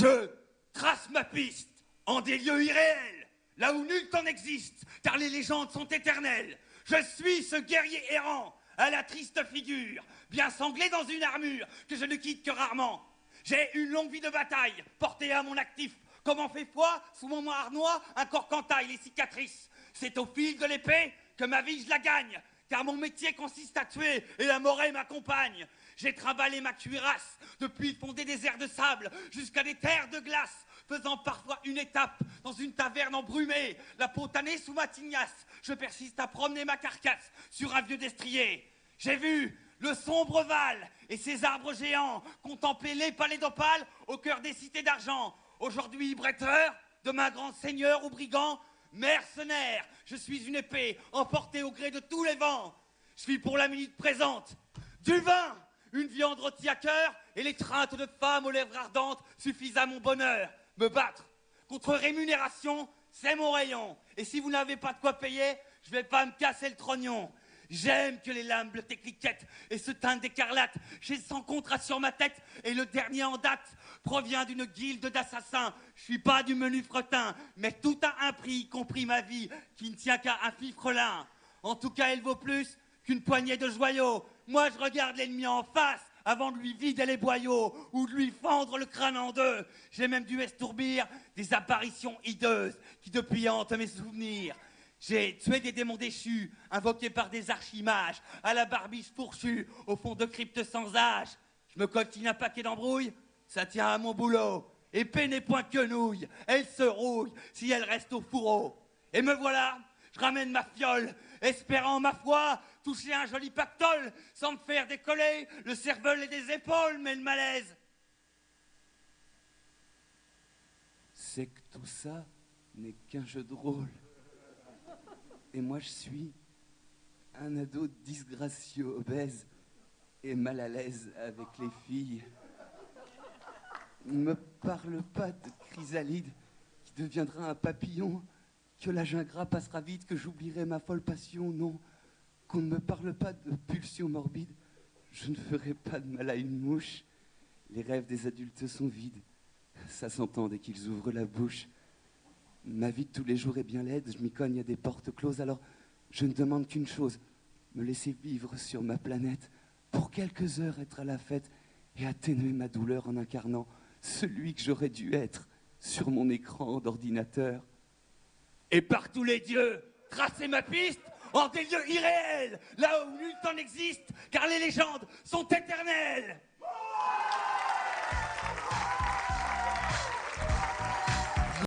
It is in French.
Je trace ma piste en des lieux irréels, là où nul temps n'existe, car les légendes sont éternelles. Je suis ce guerrier errant, à la triste figure, bien sanglé dans une armure que je ne quitte que rarement. J'ai une longue vie de bataille, portée à mon actif, comme en fait foi, sous mon harnois, un corps qu'entaille les cicatrices. C'est au fil de l'épée que ma vie je la gagne, car mon métier consiste à tuer et la morée m'accompagne. J'ai travaillé ma cuirasse depuis fonder des airs de sable jusqu'à des terres de glace, faisant parfois une étape dans une taverne embrumée, la peau tannée sous ma tignasse. Je persiste à promener ma carcasse sur un vieux destrier. J'ai vu le sombre Val et ses arbres géants, contempler les palais d'opale au cœur des cités d'argent. Aujourd'hui bretteur, demain grand seigneur ou brigand, mercenaire, je suis une épée emportée au gré de tous les vents. Je suis pour la minute présente du vin, une viande rôtie à cœur et l'étreinte de femmes aux lèvres ardentes suffisent à mon bonheur. Me battre contre rémunération, c'est mon rayon. Et si vous n'avez pas de quoi payer, je vais pas me casser le trognon. J'aime que les lames bleues cliquettent et se teintent d'écarlate. J'ai 100 contrats sur ma tête et le dernier en date provient d'une guilde d'assassins. Je suis pas du menu fretin, mais tout a un prix, y compris ma vie, qui ne tient qu'à un fifrelin. En tout cas, elle vaut plus qu'une poignée de joyaux. Moi, je regarde l'ennemi en face avant de lui vider les boyaux ou de lui fendre le crâne en deux. J'ai même dû estourbir des apparitions hideuses qui depuis hantent mes souvenirs. J'ai tué des démons déchus, invoqués par des archimages, à la barbiche fourchue, au fond de cryptes sans âge. Je me coltine un paquet d'embrouilles, ça tient à mon boulot. Épée n'est point quenouille, elle se rouille si elle reste au fourreau. Et me voilà, je ramène ma fiole, espérant, ma foi, toucher un joli pactole, sans me faire décoller le cervelet des épaules, mais le malaise. C'est que tout ça n'est qu'un jeu de rôle. Et moi, je suis un ado disgracieux, obèse et mal à l'aise avec les filles. Ne me parle pas de chrysalide qui deviendra un papillon, que l'âge ingrat passera vite, que j'oublierai ma folle passion. Non, qu'on ne me parle pas de pulsion morbide. Je ne ferai pas de mal à une mouche. Les rêves des adultes sont vides. Ça s'entend dès qu'ils ouvrent la bouche. Ma vie de tous les jours est bien laide, je m'y cogne à des portes closes, alors je ne demande qu'une chose, me laisser vivre sur ma planète, pour quelques heures être à la fête et atténuer ma douleur en incarnant celui que j'aurais dû être sur mon écran d'ordinateur. Et par tous les dieux, tracer ma piste en des lieux irréels, là où nul temps n'existe, car les légendes sont éternelles.